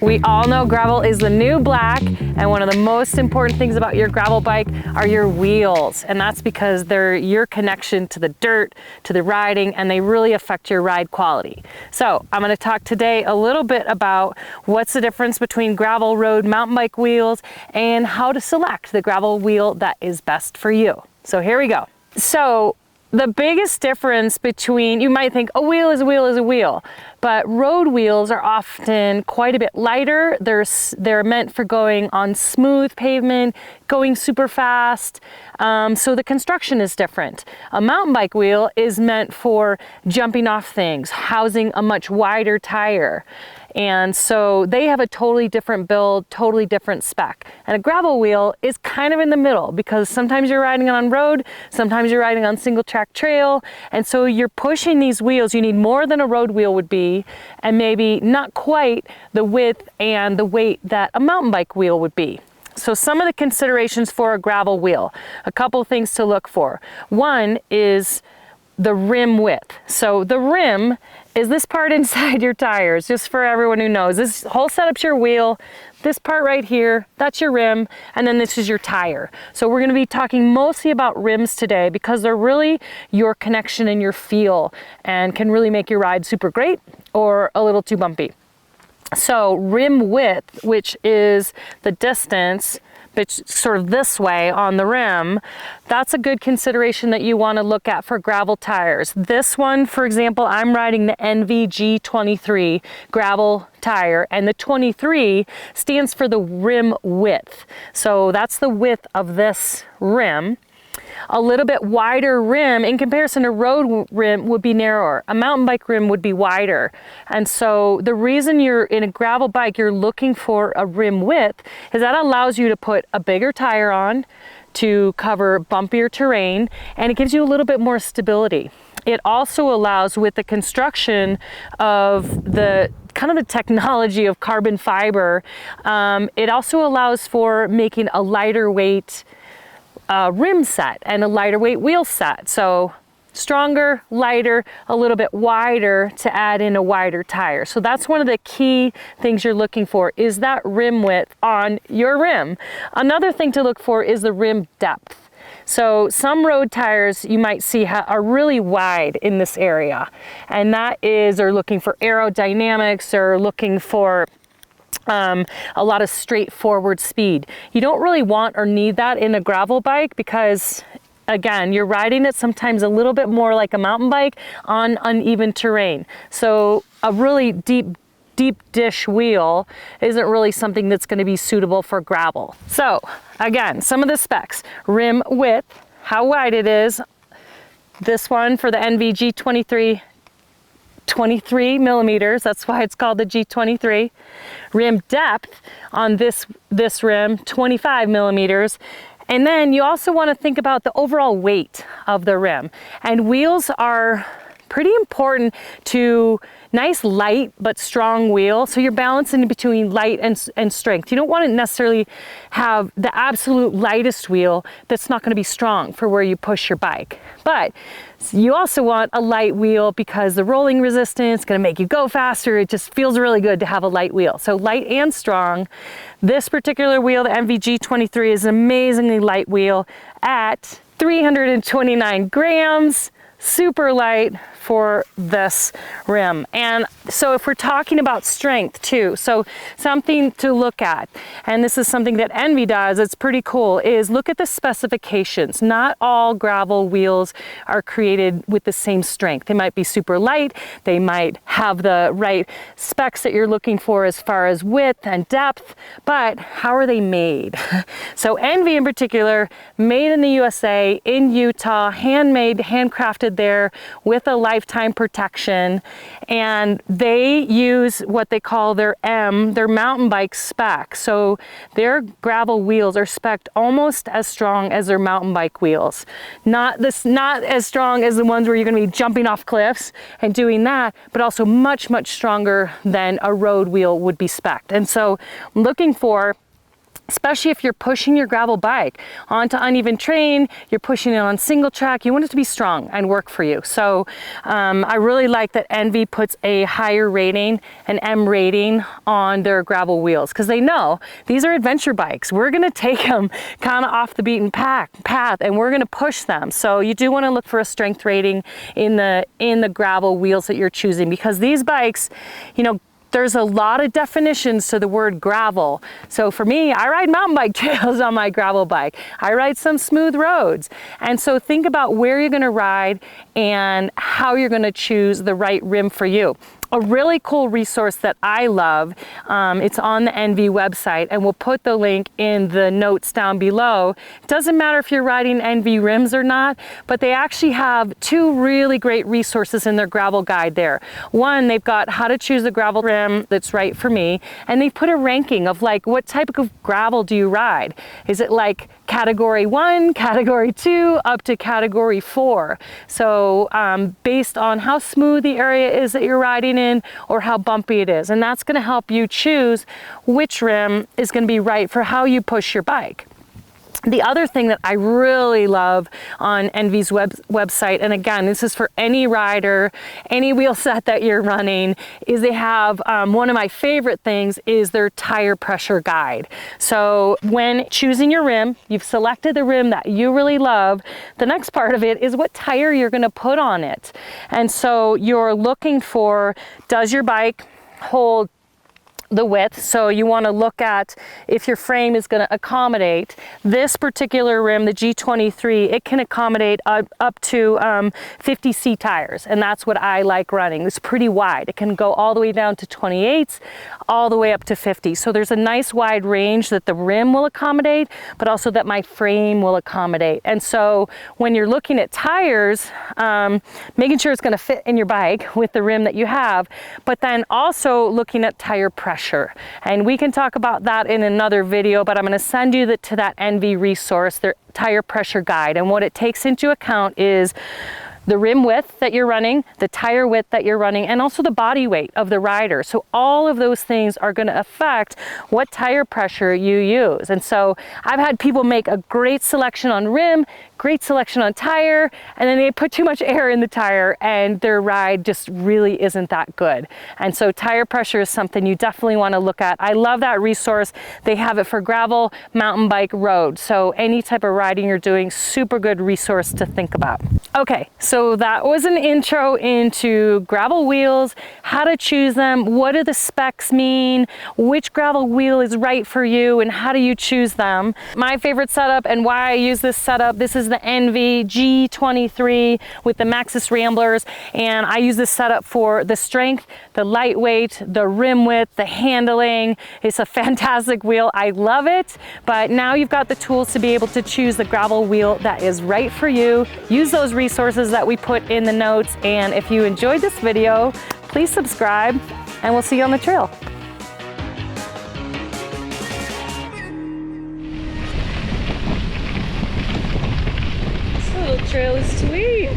We all know gravel is the new black, and one of the most important things about your gravel bike are your wheels, and that's because they're your connection to the dirt, to the riding, and they really affect your ride quality. So I'm going to talk today a little bit about what's the difference between gravel, road, mountain bike wheels, and how to select the gravel wheel that is best for you. So here we go. So the biggest difference between, you might think a wheel is a wheel is a wheel, but road wheels are often quite a bit lighter. They're meant for going on smooth pavement, going super fast, so the construction is different. A mountain bike wheel is meant for jumping off things, housing a much wider tire. And so they have a totally different build, totally different spec. And a gravel wheel is kind of in the middle because sometimes you're riding on road, sometimes you're riding on single track trail. And so you're pushing these wheels. You need more than a road wheel would be, and maybe not quite the width and the weight that a mountain bike wheel would be. So some of the considerations for a gravel wheel, a couple things to look for. One is the rim width. So the rim is this part inside your tires, just for everyone who knows. This whole setup's your wheel. This part right here, that's your rim, and then this is your tire. So we're gonna be talking mostly about rims today because they're really your connection and your feel and can really make your ride super great or a little too bumpy. So rim width, which is the distance, which sort of this way on the rim, that's a good consideration that you want to look at for gravel tires. This one, for example, I'm riding the NVG23 gravel tire, and the 23 stands for the rim width. So that's the width of this rim. A little bit wider rim in comparison to road rim would be narrower. A mountain bike rim would be wider. And so the reason you're in a gravel bike, you're looking for a rim width is that allows you to put a bigger tire on to cover bumpier terrain, and it gives you a little bit more stability. It also allows, with the construction of the kind of the technology of carbon fiber, it also allows for making a lighter weight rim set and a lighter weight wheel set. So stronger, lighter, a little bit wider to add in a wider tire. So that's one of the key things you're looking for, is that rim width on your rim. Another thing to look for is the rim depth. So some road tires you might see are really wide in this area, and that is they're looking for aerodynamics or looking for a lot of straightforward speed. You don't really want or need that in a gravel bike because, again, you're riding it sometimes a little bit more like a mountain bike on uneven terrain. So a really deep dish wheel isn't really something that's going to be suitable for gravel. So again, some of the specs: rim width, how wide it is. This one for the NVG 23 millimeters, that's why it's called the G23. Rim depth on this rim, 25 millimeters. And then you also want to think about the overall weight of the rim. And wheels are pretty important to nice light but strong wheel. So you're balancing between light and strength. You don't want to necessarily have the absolute lightest wheel that's not going to be strong for where you push your bike. But you also want a light wheel because the rolling resistance is going to make you go faster. It just feels really good to have a light wheel. So light and strong. This particular wheel, the NVG 23, is an amazingly light wheel at 329 grams. Super light for this rim. And so if we're talking about strength too, so something to look at, and this is something that Envy does, it's pretty cool, is look at the specifications. Not all gravel wheels are created with the same strength. They might be super light, they might have the right specs that you're looking for as far as width and depth, but how are they made? So Envy in particular, made in the USA, in Utah, handmade, handcrafted there with a lifetime protection, and they use what they call their mountain bike spec. So their gravel wheels are spec'd almost as strong as their mountain bike wheels. Not as strong as the ones where you're going to be jumping off cliffs and doing that, but also much stronger than a road wheel would be spec'd. And so I'm looking for especially if you're pushing your gravel bike onto uneven terrain, you're pushing it on single track, you want it to be strong and work for you. So I really like that Envy puts a higher rating, an M rating on their gravel wheels, because they know these are adventure bikes. We're gonna take them kind of off the beaten path and we're gonna push them. So you do wanna look for a strength rating in the gravel wheels that you're choosing, because these bikes, you know, there's a lot of definitions to the word gravel. So for me, I ride mountain bike trails on my gravel bike. I ride some smooth roads. And so think about where you're gonna ride and how you're gonna choose the right rim for you. A really cool resource that I love, it's on the Envy website, and we'll put the link in the notes down below. It doesn't matter if you're riding Envy rims or not, but they actually have two really great resources in their gravel guide there. One, they've got how to choose a gravel rim that's right for me, and they've put a ranking of like, what type of gravel do you ride? Is it like category 1, category 2, up to category 4? So based on how smooth the area is that you're riding in or how bumpy it is. And that's gonna help you choose which rim is gonna be right for how you push your bike. The other thing that I really love on Envy's website, and again, this is for any rider, any wheel set that you're running, is they have one of my favorite things is their tire pressure guide. So when choosing your rim, you've selected the rim that you really love. The next part of it is what tire you're going to put on it. And so you're looking for, does your bike hold the width? So you want to look at if your frame is going to accommodate this particular rim, the G23. It can accommodate up to 50C tires, and that's what I like running. It's pretty wide. It can go all the way down to 28s, all the way up to 50. So there's a nice wide range that the rim will accommodate, but also that my frame will accommodate. And so when you're looking at tires, making sure it's going to fit in your bike with the rim that you have, but then also looking at tire pressure. And we can talk about that in another video, but I'm going to send you to that Envy resource, their tire pressure guide. And what it takes into account is the rim width that you're running, the tire width that you're running, and also the body weight of the rider. So all of those things are going to affect what tire pressure you use. And so I've had people make a great selection on rim, great selection on tire, and then they put too much air in the tire and their ride just really isn't that good. And so tire pressure is something you definitely want to look at. I love that resource. They have it for gravel, mountain bike, road. So any type of riding you're doing, super good resource to think about. Okay, so that was an intro into gravel wheels, how to choose them, what do the specs mean, which gravel wheel is right for you, and how do you choose them. My favorite setup and why I use this setup, this is the Envy G23 with the Maxxis Ramblers, and I use this setup for the strength, the lightweight, the rim width, the handling. It's a fantastic wheel. I love it, but now you've got the tools to be able to choose the gravel wheel that is right for you. Use those resources that we put in the notes, and if you enjoyed this video, please subscribe, and we'll see you on the trail. This little trail is sweet.